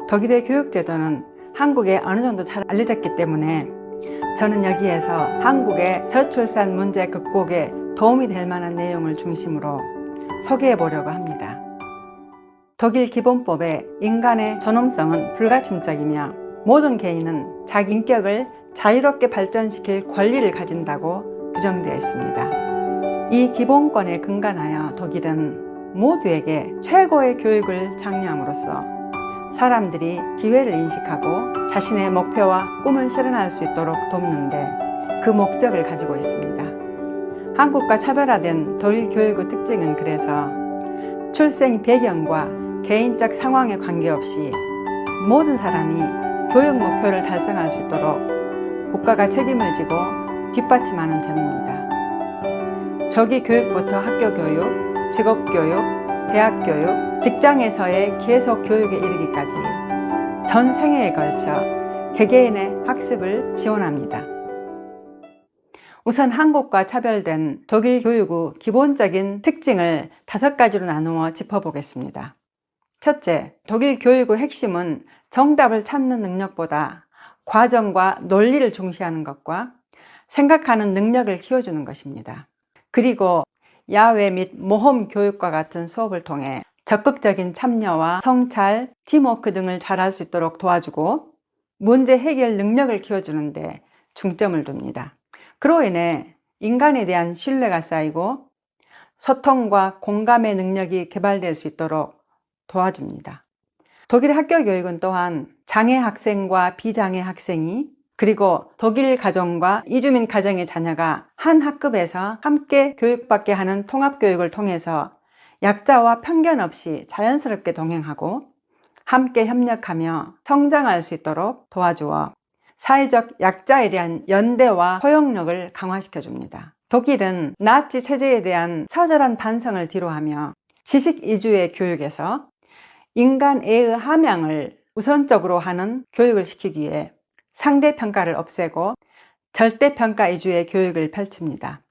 독일의 교육제도는 한국에 어느 정도 잘 알려졌기 때문에 저는 여기에서 한국의 저출산 문제 극복에 도움이 될 만한 내용을 중심으로 소개해 보려고 합니다. 독일 기본법에 인간의 존엄성은 불가침적이며 모든 개인은 자기 인격을 자유롭게 발전시킬 권리를 가진다고 규정되어 있습니다. 이 기본권에 근간하여 독일은 모두에게 최고의 교육을 장려함으로써 사람들이 기회를 인식하고 자신의 목표와 꿈을 실현할 수 있도록 돕는데 그 목적을 가지고 있습니다. 한국과 차별화된 독일 교육의 특징은 그래서 출생 배경과 개인적 상황에 관계없이 모든 사람이 교육 목표를 달성할 수 있도록 국가가 책임을 지고 뒷받침하는 점입니다. 조기 교육부터 학교 교육, 직업 교육, 대학 교육, 직장에서의 계속 교육에 이르기까지 전 생애에 걸쳐 개개인의 학습을 지원합니다. 우선 한국과 차별된 독일 교육의 기본적인 특징을 5가지로 나누어 짚어보겠습니다. 첫째, 독일 교육의 핵심은 정답을 찾는 능력보다 과정과 논리를 중시하는 것과 생각하는 능력을 키워주는 것입니다. 그리고 야외 및 모험 교육과 같은 수업을 통해 적극적인 참여와 성찰, 팀워크 등을 잘할 수 있도록 도와주고 문제 해결 능력을 키워주는데 중점을 둡니다. 그로 인해 인간에 대한 신뢰가 쌓이고 소통과 공감의 능력이 개발될 수 있도록 도와줍니다. 독일의 학교 교육은 또한 장애 학생과 비장애 학생이 그리고 독일 가정과 이주민 가정의 자녀가 한 학급에서 함께 교육받게 하는 통합교육을 통해서 약자와 편견 없이 자연스럽게 동행하고 함께 협력하며 성장할 수 있도록 도와주어 사회적 약자에 대한 연대와 포용력을 강화시켜줍니다. 독일은 나치 체제에 대한 처절한 반성을 뒤로하며 지식 위주의 교육에서 인간애의 함양을 우선적으로 하는 교육을 시키기 위해 상대평가를 없애고 절대평가 위주의 교육을 펼칩니다.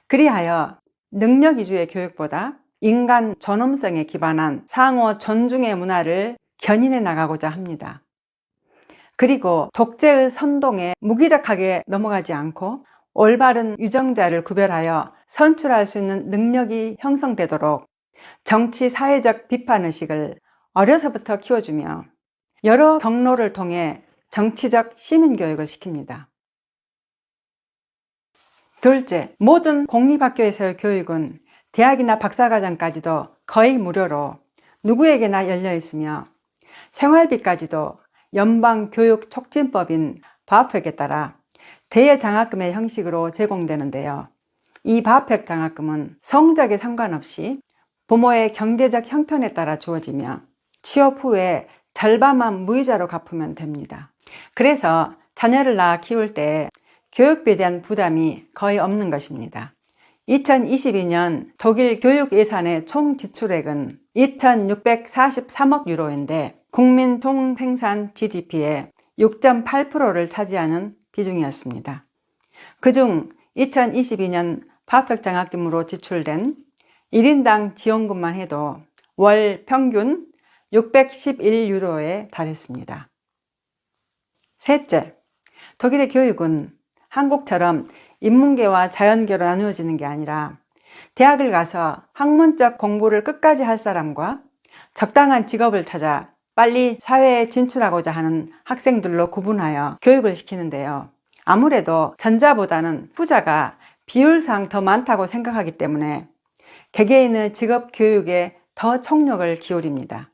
그리하여 능력 위주의 교육보다 인간 존엄성에 기반한 상호 존중의 문화를 견인해 나가고자 합니다. 그리고 독재의 선동에 무기력하게 넘어가지 않고 올바른 유정자를 구별하여 선출할 수 있는 능력이 형성되도록 정치 사회적 비판의식을 어려서부터 키워주며 여러 경로를 통해 정치적 시민교육을 시킵니다. 둘째, 모든 공립학교에서의 교육은 대학이나 박사과정까지도 거의 무료로 누구에게나 열려 있으며 생활비까지도 연방교육촉진법인 바프액에 따라 대여장학금의 형식으로 제공되는데요. 이 바프액 장학금은 성적에 상관없이 부모의 경제적 형편에 따라 주어지며 취업 후에 절반만 무이자로 갚으면 됩니다. 그래서 자녀를 낳아 키울 때 교육비에 대한 부담이 거의 없는 것입니다. 2022년 독일 교육 예산의 총 지출액은 2,643억 유로인데 국민 총생산 GDP의 6.8%를 차지하는 비중이었습니다. 그중 2022년 바프액 장학금으로 지출된 1인당 지원금만 해도 월 평균 611유로에 달했습니다. 셋째, 독일의 교육은 한국처럼 인문계와 자연계로 나누어지는 게 아니라 대학을 가서 학문적 공부를 끝까지 할 사람과 적당한 직업을 찾아 빨리 사회에 진출하고자 하는 학생들로 구분하여 교육을 시키는데요. 아무래도 전자보다는 후자가 비율상 더 많다고 생각하기 때문에 개개인의 직업 교육에 더 총력을 기울입니다.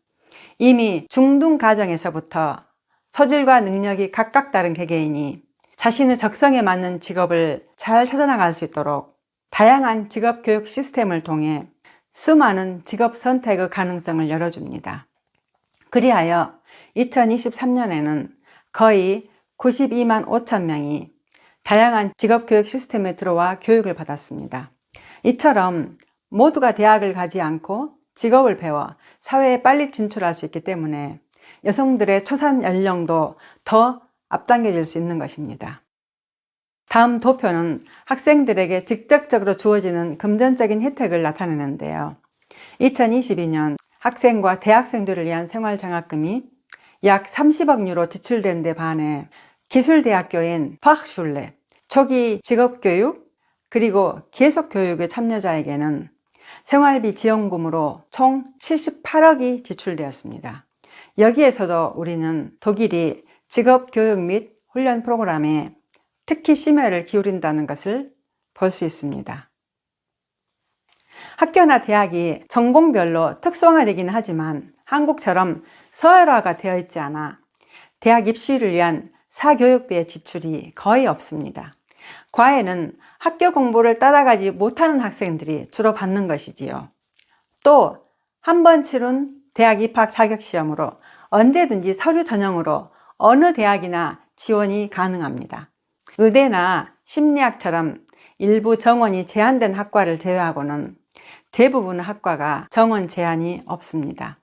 이미 중등 과정에서부터 소질과 능력이 각각 다른 개개인이 자신의 적성에 맞는 직업을 잘 찾아나갈 수 있도록 다양한 직업 교육 시스템을 통해 수많은 직업 선택의 가능성을 열어줍니다. 그리하여 2023년에는 거의 92만 5천 명이 다양한 직업 교육 시스템에 들어와 교육을 받았습니다. 이처럼 모두가 대학을 가지 않고 직업을 배워 사회에 빨리 진출할 수 있기 때문에 여성들의 초산 연령도 더 앞당겨질 수 있는 것입니다. 다음 도표는 학생들에게 직접적으로 주어지는 금전적인 혜택을 나타내는데요. 2022년 학생과 대학생들을 위한 생활장학금이 약 30억 유로 지출된 데 반해 기술대학교인 파크슐레, 초기 직업교육, 그리고 계속교육의 참여자에게는 생활비 지원금으로 총 78억이 지출되었습니다. 여기에서도 우리는 독일이 직업교육 및 훈련 프로그램에 특히 심혈을 기울인다는 것을 볼 수 있습니다. 학교나 대학이 전공별로 특성화되긴 하지만 한국처럼 서열화가 되어 있지 않아 대학 입시를 위한 사교육비의 지출이 거의 없습니다. 과외는 학교 공부를 따라가지 못하는 학생들이 주로 받는 것이지요. 또 한 번 치른 대학 입학 자격시험으로 언제든지 서류 전형으로 어느 대학이나 지원이 가능합니다. 의대나 심리학처럼 일부 정원이 제한된 학과를 제외하고는 대부분 학과가 정원 제한이 없습니다.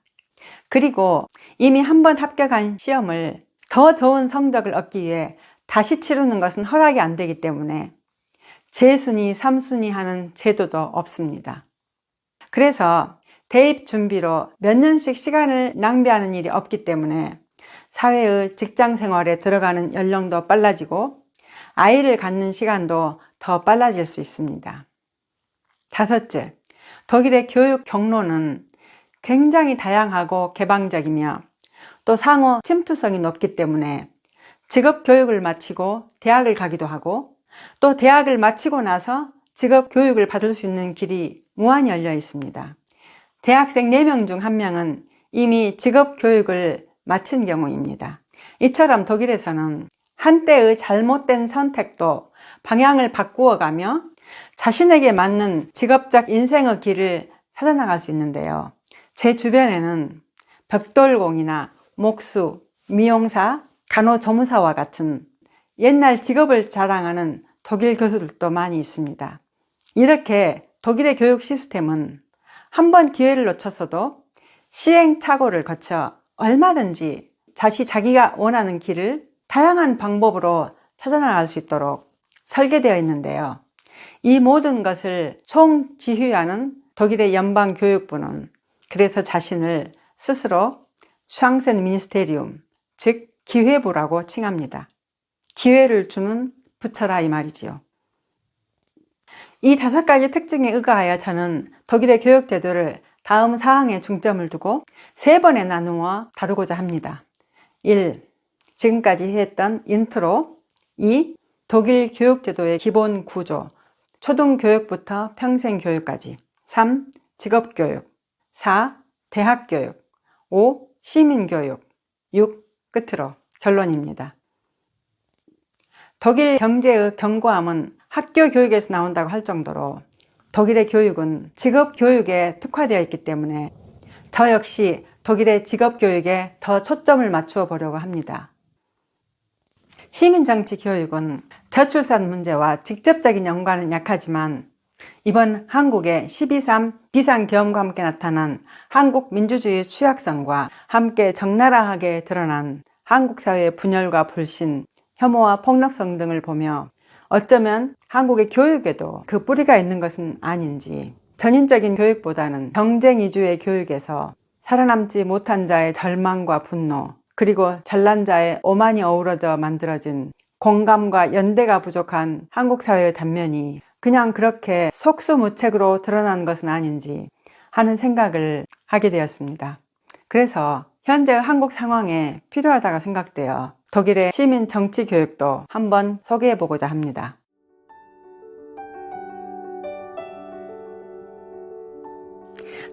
그리고 이미 한 번 합격한 시험을 더 좋은 성적을 얻기 위해 다시 치르는 것은 허락이 안 되기 때문에 재순위, 3순위 하는 제도도 없습니다. 그래서 대입 준비로 몇 년씩 시간을 낭비하는 일이 없기 때문에 사회의 직장 생활에 들어가는 연령도 빨라지고 아이를 갖는 시간도 더 빨라질 수 있습니다. 다섯째, 독일의 교육 경로는 굉장히 다양하고 개방적이며 또 상호 침투성이 높기 때문에 직업교육을 마치고 대학을 가기도 하고 또 대학을 마치고 나서 직업교육을 받을 수 있는 길이 무한히 열려 있습니다. 대학생 4명 중 1명은 이미 직업교육을 마친 경우입니다. 이처럼 독일에서는 한때의 잘못된 선택도 방향을 바꾸어 가며 자신에게 맞는 직업적 인생의 길을 찾아나갈 수 있는데요. 제 주변에는 벽돌공이나 목수, 미용사, 간호조무사와 같은 옛날 직업을 자랑하는 독일 교수들도 많이 있습니다. 이렇게 독일의 교육 시스템은 한 번 기회를 놓쳤어도 시행착오를 거쳐 얼마든지 자기가 원하는 길을 다양한 방법으로 찾아나갈 수 있도록 설계되어 있는데요. 이 모든 것을 총지휘하는 독일의 연방교육부는 그래서 자신을 스스로 샹센미니스테리움, 즉 기회부라고 칭합니다. 기회를 주는 부처라 이 말이지요. 이 5가지 특징에 의거하여 저는 독일의 교육제도를 다음 사항에 중점을 두고 3번에 나누어 다루고자 합니다. 1. 지금까지 했던 인트로. 2. 독일 교육제도의 기본 구조, 초등교육부터 평생교육까지. 3. 직업교육. 4. 대학교육. 5. 시민교육. 6. 끝으로 결론입니다. 독일 경제의 견고함은 학교 교육에서 나온다고 할 정도로 독일의 교육은 직업교육에 특화되어 있기 때문에 저 역시 독일의 직업교육에 더 초점을 맞추어 보려고 합니다. 시민정치 교육은 저출산 문제와 직접적인 연관은 약하지만 이번 한국의 12.3 비상계엄과 함께 나타난 한국 민주주의의 취약성과 함께 적나라하게 드러난 한국 사회의 분열과 불신, 혐오와 폭력성 등을 보며 어쩌면 한국의 교육에도 그 뿌리가 있는 것은 아닌지, 전인적인 교육보다는 경쟁 위주의 교육에서 살아남지 못한 자의 절망과 분노, 그리고 잘난 자의 오만이 어우러져 만들어진 공감과 연대가 부족한 한국 사회의 단면이 그냥 그렇게 속수무책으로 드러난 것은 아닌지 하는 생각을 하게 되었습니다. 그래서 현재 한국 상황에 필요하다고 생각되어 독일의 시민 정치 교육도 한번 소개해 보고자 합니다.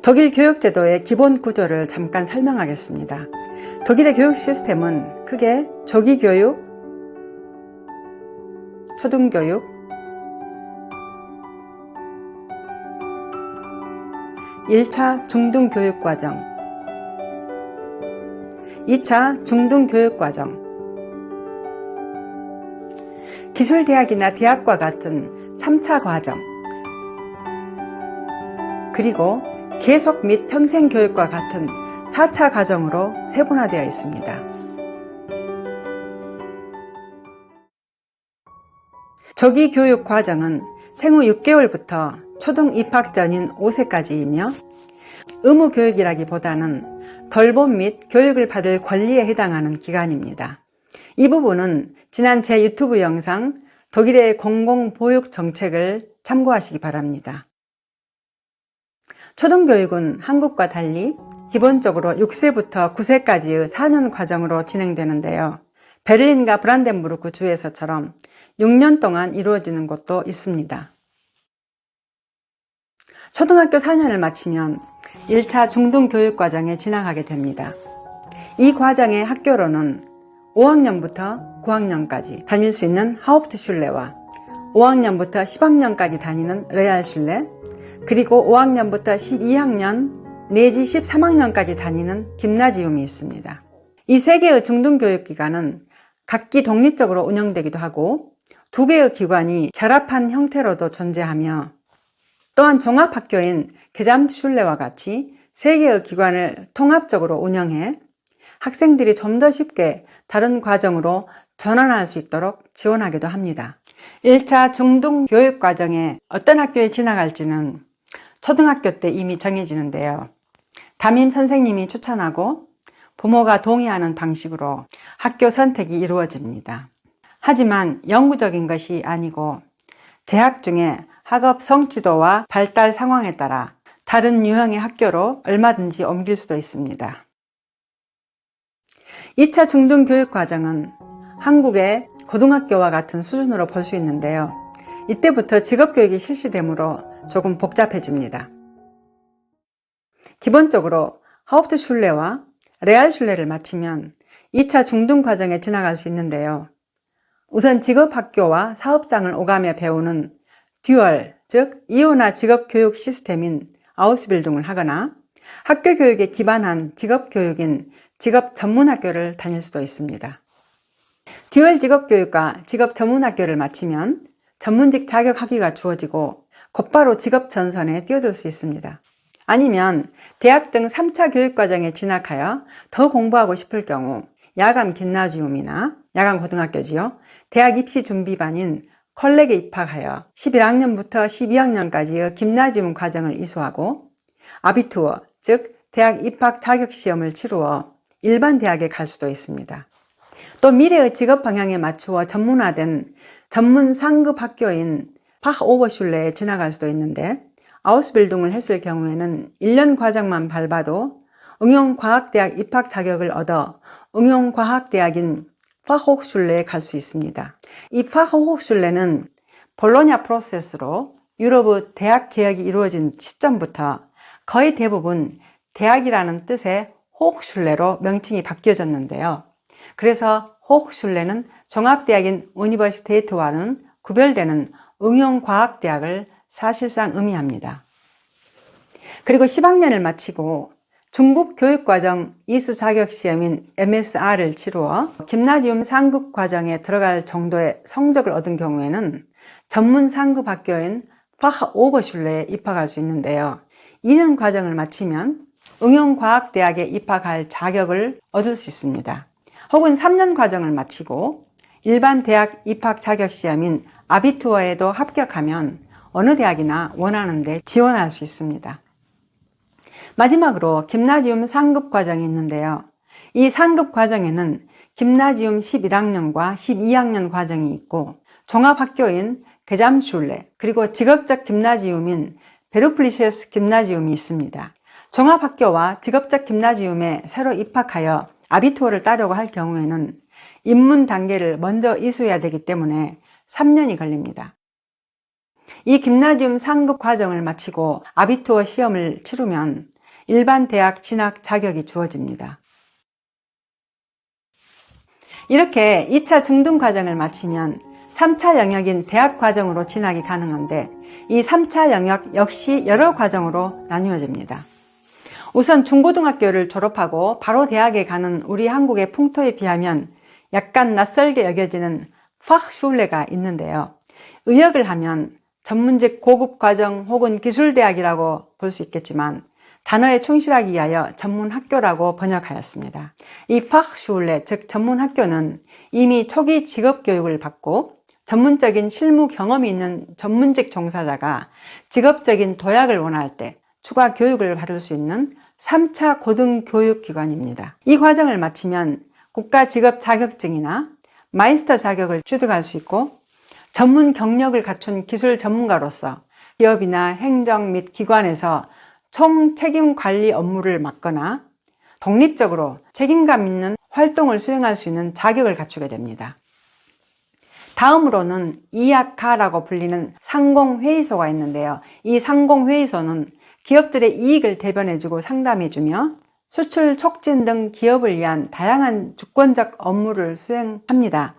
독일 교육제도의 기본 구조를 잠깐 설명하겠습니다. 독일의 교육 시스템은 크게 조기교육, 초등교육, 1차 중등교육과정, 2차 중등교육과정, 기술대학이나 대학과 같은 3차 과정, 그리고 계속 및 평생교육과 같은 4차 과정으로 세분화되어 있습니다. 조기교육 과정은 생후 6개월부터 초등 입학 전인 5세까지이며 의무교육이라기보다는 돌봄 및 교육을 받을 권리에 해당하는 기관입니다. 이 부분은 지난 제 유튜브 영상 독일의 공공보육 정책을 참고하시기 바랍니다. 초등교육은 한국과 달리 기본적으로 6세부터 9세까지의 4년 과정으로 진행되는데요. 베를린과 브란덴부르크 주에서처럼 6년 동안 이루어지는 곳도 있습니다. 초등학교 4년을 마치면 1차 중등교육과정에 진학하게 됩니다. 이 과정의 학교로는 5학년부터 9학년까지 다닐 수 있는 하uptschulle와 5학년부터 10학년까지 다니는 레알슐레, 그리고 5학년부터 12학년 내지 13학년까지 다니는 김나지움이 있습니다. 이 세 개의 중등교육기관은 각기 독립적으로 운영되기도 하고 두 개의 기관이 결합한 형태로도 존재하며, 또한 종합학교인 게잠트슐레와 같이 세 개의 기관을 통합적으로 운영해 학생들이 좀 더 쉽게 다른 과정으로 전환할 수 있도록 지원하기도 합니다. 1차 중등교육과정에 어떤 학교에 진학할지는 초등학교 때 이미 정해지는데요. 담임 선생님이 추천하고 부모가 동의하는 방식으로 학교 선택이 이루어집니다. 하지만 영구적인 것이 아니고 재학 중에 학업 성취도와 발달 상황에 따라 다른 유형의 학교로 얼마든지 옮길 수도 있습니다. 2차 중등교육과정은 한국의 고등학교와 같은 수준으로 볼 수 있는데요. 이때부터 직업교육이 실시되므로 조금 복잡해집니다. 기본적으로 하uptschulle와 레알슐레를 마치면 2차 중등과정에 진학할 수 있는데요. 우선 직업학교와 사업장을 오가며 배우는 듀얼, 즉 이온화 직업교육 시스템인 아우스빌딩을 하거나 학교 교육에 기반한 직업교육인 직업전문학교를 다닐 수도 있습니다. 듀얼 직업교육과 직업전문학교를 마치면 전문직 자격 학위가 주어지고 곧바로 직업전선에 뛰어들 수 있습니다. 아니면 대학 등 3차 교육과정에 진학하여 더 공부하고 싶을 경우 야간 김나지움이나 야간 고등학교지요, 대학 입시 준비반인 컬렉에 입학하여 11학년부터 12학년까지의 김나지움 과정을 이수하고 아비투어, 즉 대학 입학 자격시험을 치루어 일반 대학에 갈 수도 있습니다. 또 미래의 직업 방향에 맞추어 전문화된 전문 상급 학교인 파흐오버슐레에 진학할 수도 있는데, 아우스빌딩을 했을 경우에는 1년 과정만 밟아도 응용과학대학 입학 자격을 얻어 응용과학대학인 파호호슐레에 갈 수 있습니다. 이 파호호슐레는 볼로냐 프로세스로 유럽의 대학 개혁이 이루어진 시점부터 거의 대부분 대학이라는 뜻의 호흡슐레로 명칭이 바뀌어졌는데요. 그래서 호흡슐레는 종합대학인 우니버시테이트와는 구별되는 응용과학대학을 사실상 의미합니다. 그리고 10학년을 마치고 중급 교육과정 이수 자격시험인 MSR을 치루어 김나지움 상급 과정에 들어갈 정도의 성적을 얻은 경우에는 전문 상급 학교인 파흐오버슐레에 입학할 수 있는데요. 2년 과정을 마치면 응용과학대학에 입학할 자격을 얻을 수 있습니다. 혹은 3년 과정을 마치고 일반 대학 입학 자격시험인 아비투어에도 합격하면 어느 대학이나 원하는 데 지원할 수 있습니다. 마지막으로 김나지움 상급 과정이 있는데요. 이 상급 과정에는 김나지움 11학년과 12학년 과정이 있고 종합학교인 게잠슐레, 그리고 직업적 김나지움인 베르플리시스 김나지움이 있습니다. 종합학교와 직업적 김나지움에 새로 입학하여 아비투어를 따려고 할 경우에는 입문 단계를 먼저 이수해야 되기 때문에 3년이 걸립니다. 이 김나지움 상급 과정을 마치고 아비투어 시험을 치르면 일반 대학 진학 자격이 주어집니다. 이렇게 2차 중등 과정을 마치면 3차 영역인 대학 과정으로 진학이 가능한데, 이 3차 영역 역시 여러 과정으로 나누어집니다. 우선 중고등학교를 졸업하고 바로 대학에 가는 우리 한국의 풍토에 비하면 약간 낯설게 여겨지는 파흐슐레가 있는데요. 의역을 하면 전문직 고급 과정 혹은 기술대학이라고 볼 수 있겠지만 단어에 충실하기 위하여 전문학교라고 번역하였습니다. 이 파흐슐레, 즉 전문학교는 이미 초기 직업교육을 받고 전문적인 실무 경험이 있는 전문직 종사자가 직업적인 도약을 원할 때 추가 교육을 받을 수 있는 3차 고등교육기관입니다. 이 과정을 마치면 국가직업 자격증이나 마이스터 자격을 취득할 수 있고 전문 경력을 갖춘 기술 전문가로서 기업이나 행정 및 기관에서 총책임 관리 업무를 맡거나 독립적으로 책임감 있는 활동을 수행할 수 있는 자격을 갖추게 됩니다. 다음으로는 이아카라고 불리는 상공회의소가 있는데요. 이 상공회의소는 기업들의 이익을 대변해주고 상담해주며 수출 촉진 등 기업을 위한 다양한 주권적 업무를 수행합니다.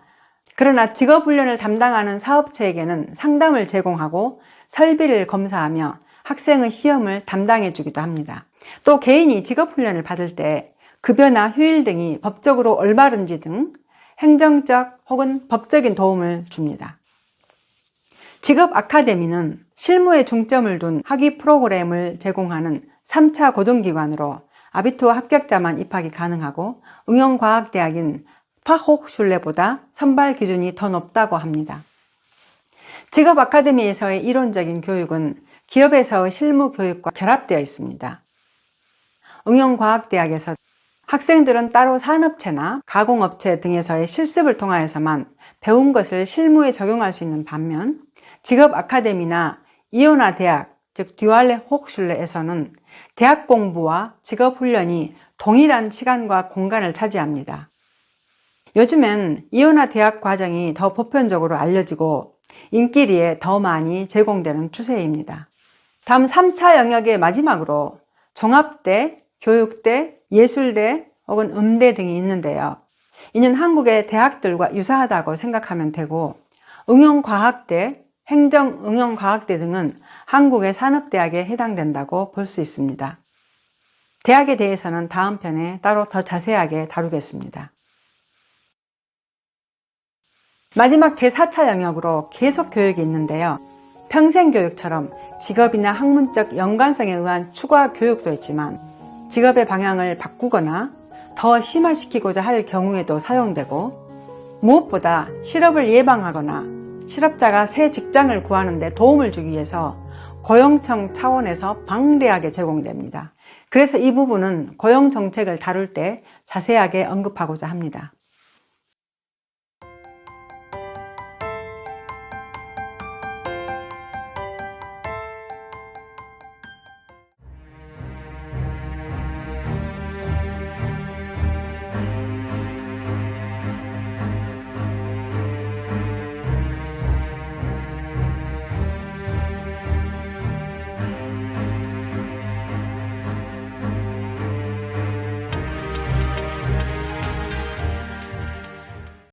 그러나 직업훈련을 담당하는 사업체에게는 상담을 제공하고 설비를 검사하며 학생의 시험을 담당해 주기도 합니다. 또 개인이 직업훈련을 받을 때 급여나 휴일 등이 법적으로 올바른지 등 행정적 혹은 법적인 도움을 줍니다. 직업 아카데미는 실무에 중점을 둔 학위 프로그램을 제공하는 3차 고등기관으로 아비투어 합격자만 입학이 가능하고 응용과학대학인 파호크슐레보다 선발 기준이 더 높다고 합니다. 직업 아카데미에서의 이론적인 교육은 기업에서의 실무 교육과 결합되어 있습니다. 응용과학대학에서 학생들은 따로 산업체나 가공업체 등에서의 실습을 통하여서만 배운 것을 실무에 적용할 수 있는 반면 직업 아카데미나 이오나 대학, 즉 듀알레 호크슐레에서는 대학 공부와 직업 훈련이 동일한 시간과 공간을 차지합니다. 요즘엔 이오나 대학 과정이 더 보편적으로 알려지고 인기리에 더 많이 제공되는 추세입니다. 다음 3차 영역의 마지막으로 종합대, 교육대, 예술대 혹은 음대 등이 있는데요. 이는 한국의 대학들과 유사하다고 생각하면 되고 응용과학대, 행정응용과학대 등은 한국의 산업대학에 해당된다고 볼 수 있습니다. 대학에 대해서는 다음 편에 따로 더 자세하게 다루겠습니다. 마지막 제4차 영역으로 계속교육이 있는데요. 평생교육처럼 직업이나 학문적 연관성에 의한 추가 교육도 있지만 직업의 방향을 바꾸거나 더 심화시키고자 할 경우에도 사용되고 무엇보다 실업을 예방하거나 실업자가 새 직장을 구하는 데 도움을 주기 위해서 고용청 차원에서 방대하게 제공됩니다. 그래서 이 부분은 고용정책을 다룰 때 자세하게 언급하고자 합니다.